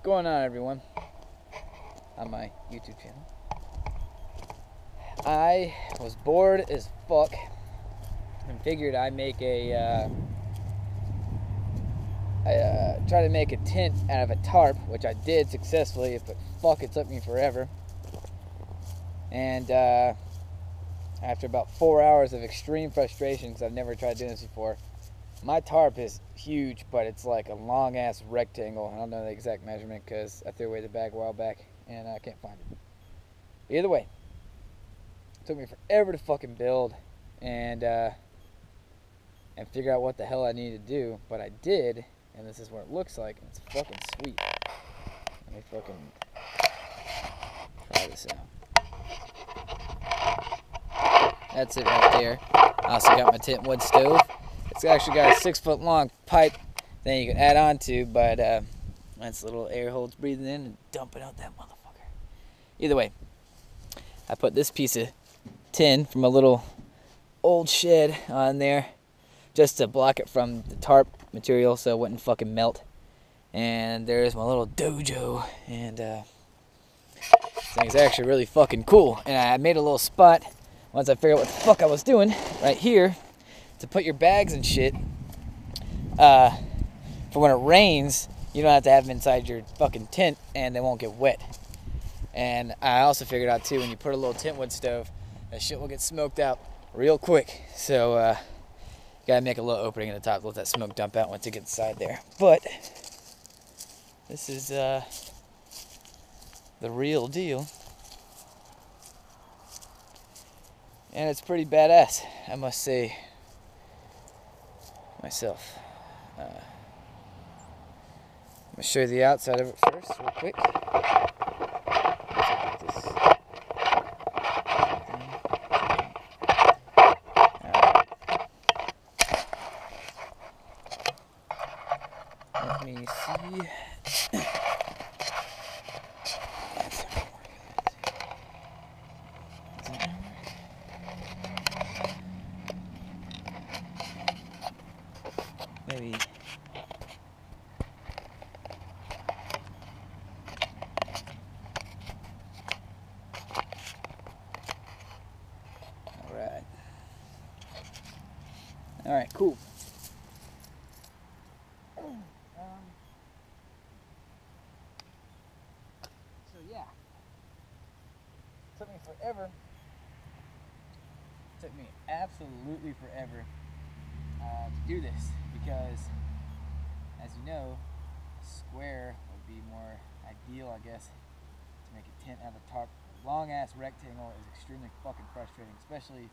going on, everyone? On my YouTube channel, I was bored as fuck and figured I'd make a try to make a tent out of a tarp, which I did successfully, but fuck, it took me forever. And after about 4 hours of extreme frustration, because I've never tried doing this before, my tarp is huge, but it's like a long ass rectangle. I don't know the exact measurement because I threw away the bag a while back and I can't find it. But either way, it took me forever to fucking build and figure out what the hell I needed to do, but I did, and this is what it looks like. It's fucking sweet. Let me fucking try this out. That's it right there. I also got my tent wood stove. It's actually got a 6-foot long pipe that you can add on to, but that's little air holes breathing in and dumping out that motherfucker. Either way, I put this piece of tin from a little old shed on there just to block it from the tarp material so it wouldn't fucking melt. And there's my little dojo, and this thing's actually really fucking cool. And I made a little spot once I figured out what the fuck I was doing right here to put your bags and shit for when it rains. You don't have to have them inside your fucking tent and they won't get wet. And I also figured out too, when you put a little tent wood stove, that shit will get smoked out real quick. So you gotta make a little opening in the top to let that smoke dump out once it gets inside there. But this is the real deal. And it's pretty badass, I must say myself. I'm going to show you the outside of it first, real quick. Let me see. Maybe. All right, cool. So yeah, took me forever. Took me absolutely forever to do this because, as you know, a square would be more ideal, I guess, to make a tent out of a tarp. A long ass rectangle is extremely fucking frustrating, especially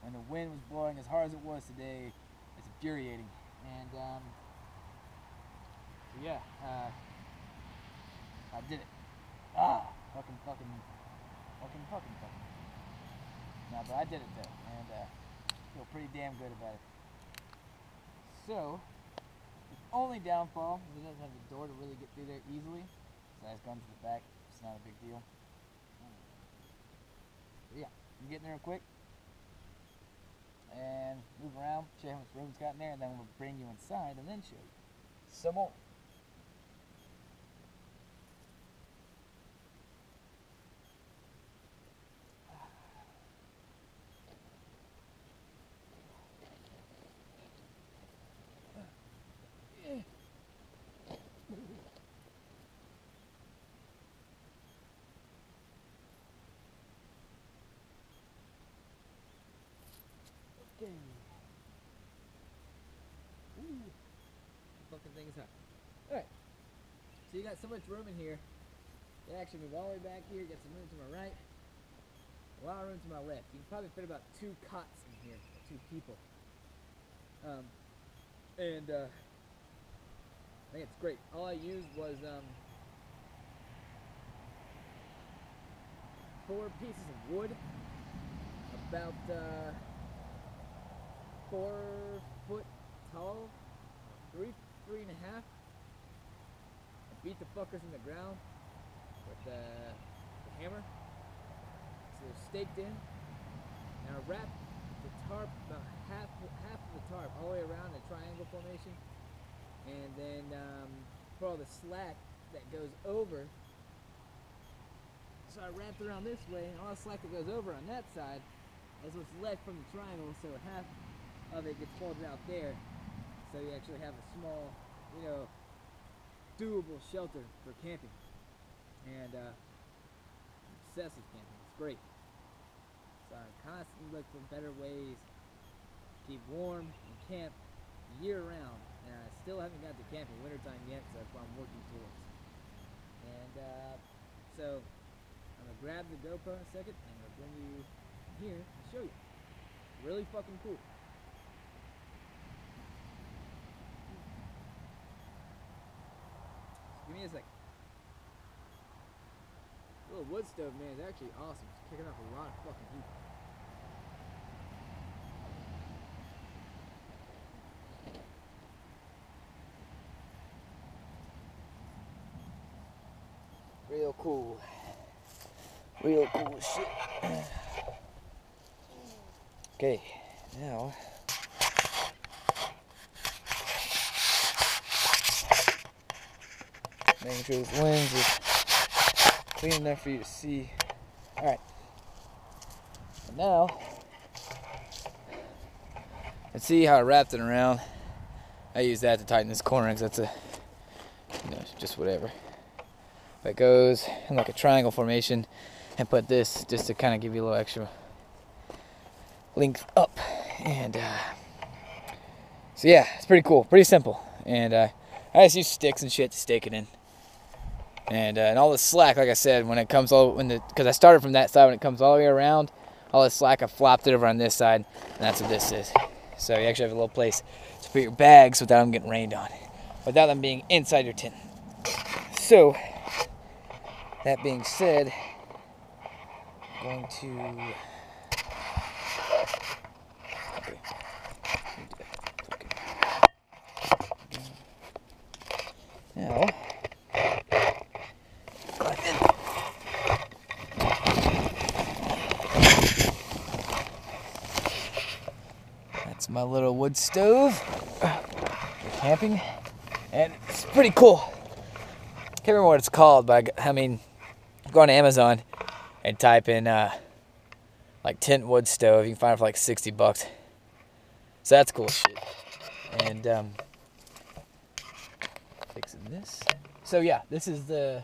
when the wind was blowing as hard as it was today. It's infuriating. And so yeah, I did it. Fucking. No, but I did it though, and feel pretty damn good about it. So, the only downfall is it doesn't have the door to really get through there easily. So I just gone to the back. It's not a big deal. But yeah, you get in there real quick and move around, show you how much room it's got in there, and then we'll bring you inside and then show you some more. Okay. Ooh. Fucking thing is hot. Alright. So you got so much room in here. You actually move all the way back here. You got some room to my right. A lot of room to my left. You can probably fit about 2 cots in here. Or 2 people. I think it's great. All I used was 4 pieces of wood. About 4 foot tall, 3.5. I beat the fuckers in the ground with the hammer, so they're staked in. And I wrapped the tarp, about half of the tarp, all the way around in a triangle formation, and then put all the slack that goes over. So I wrapped around this way, and all the slack that goes over on that side is what's left from the triangle, so half of it gets folded out there. So you actually have a small, you know, doable shelter for camping. And I'm obsessed with camping. It's great. So I constantly look for better ways to keep warm and camp year round. And I still haven't got to camp in wintertime yet, so that's what I'm working towards. And so I'm gonna grab the GoPro in a second, and I'm gonna bring you here and show you. Really fucking cool. Give me a second. The little wood stove, man, is actually awesome. It's kicking off a lot of fucking heat. Real cool. Real cool shit. Okay, now making sure this lens is clean enough for you to see. Alright. And now, let's see how I wrapped it around. I use that to tighten this corner because that's a, you know, just whatever. But it goes in like a triangle formation, and put this just to kind of give you a little extra length up. And so yeah, it's pretty cool, pretty simple. And I just use sticks and shit to stake it in. And all the slack, like I said, when it comes all because I started from that side, when it comes all the way around, all the slack I flopped it over on this side, and that's what this is. So you actually have a little place to put your bags without them getting rained on, without them being inside your tent. So that being said, I'm going to now. That's my little wood stove for camping, and it's pretty cool. Can't remember what it's called, but I mean, go on Amazon and type in like tent wood stove. You can find it for like $60. So that's cool shit. And fixing this. So yeah, this is the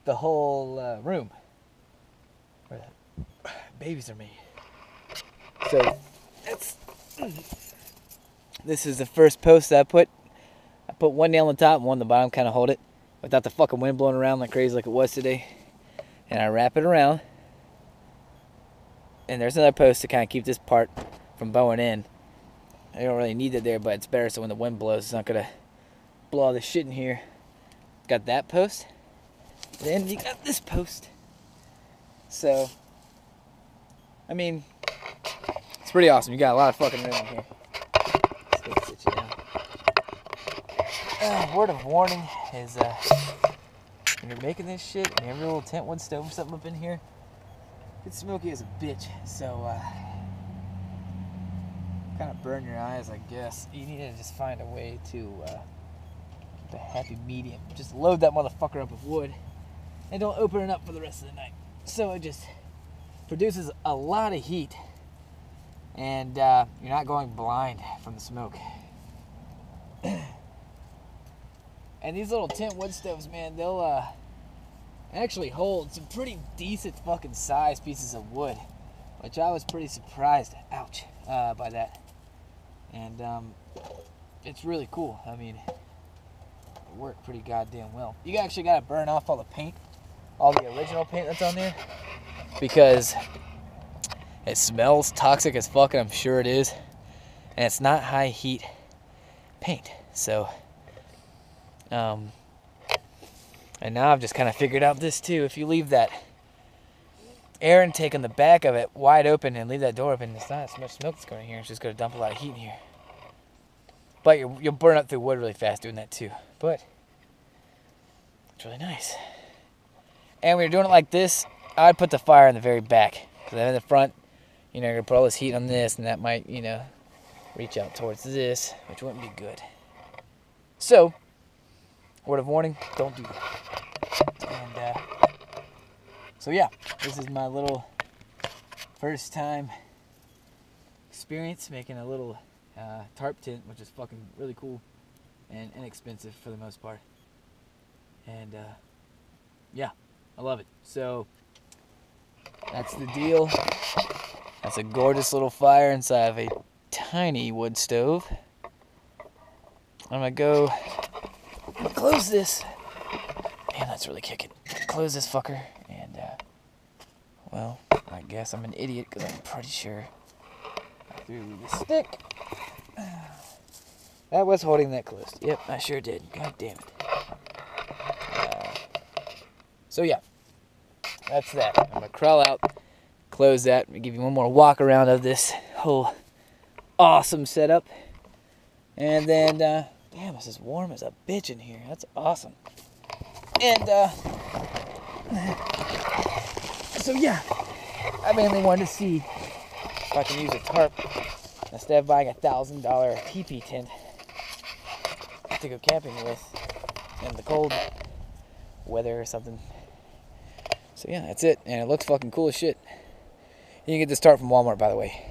whole room where the babies are made. So this is the first post that I put. I put one nail on the top and one on the bottom, kind of hold it without the fucking wind blowing around like crazy like it was today. And I wrap it around. And there's another post to kind of keep this part from bowing in. I don't really need it there, but it's better so when the wind blows, it's not gonna blow all this shit in here. Got that post. Then you got this post. So, I mean, it's pretty awesome. You got a lot of fucking room in here. Let's go sit you down. Word of warning is when you're making this shit and you have your little tent wood stove or something up in here, it's smoky as a bitch. So, kind of burn your eyes, I guess. You need to just find a way to keep a happy medium. Just load that motherfucker up with wood and don't open it up for the rest of the night. So it just produces a lot of heat, and you're not going blind from the smoke. And these little tent wood stoves, man, they'll actually hold some pretty decent fucking size pieces of wood, which I was pretty surprised, ouch, by that. And it's really cool. I mean, it worked pretty goddamn well. You actually gotta burn off all the paint, all the original paint that's on there, because it smells toxic as fuck, and I'm sure it is. And it's not high heat paint. So, and now I've just kind of figured out this too. If you leave that air intake on the back of it wide open and leave that door open, it's not as much smoke that's going in here. It's just going to dump a lot of heat in here. But you'll burn up through wood really fast doing that too. But it's really nice. And when you're doing it like this, I'd put the fire in the very back. Because then in the front, you know, you're going to put all this heat on this, and that might, you know, reach out towards this, which wouldn't be good. So, Word of warning, don't do that. And so yeah, this is my little first time experience making a little tarp tent, which is fucking really cool and inexpensive for the most part. And yeah, I love it. So that's the deal. That's a gorgeous little fire inside of a tiny wood stove. I'm gonna go close this. Man, that's really kicking. Close this fucker, and well, I guess I'm an idiot because I'm pretty sure I threw the stick. That was holding that closed. Yep, I sure did. God damn it. So yeah, that's that. I'm gonna crawl out, close that, and give you one more walk around of this whole awesome setup. And then, damn, this is warm as a bitch in here. That's awesome. And so yeah, I mainly wanted to see if I can use a tarp instead of buying a $1,000 teepee tent to go camping with in the cold weather or something. So yeah, that's it, and it looks fucking cool as shit. You can get this tarp from Walmart, by the way.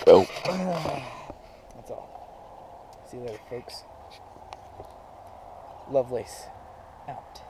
Oh. That's all. See you later, folks. Lovelace out.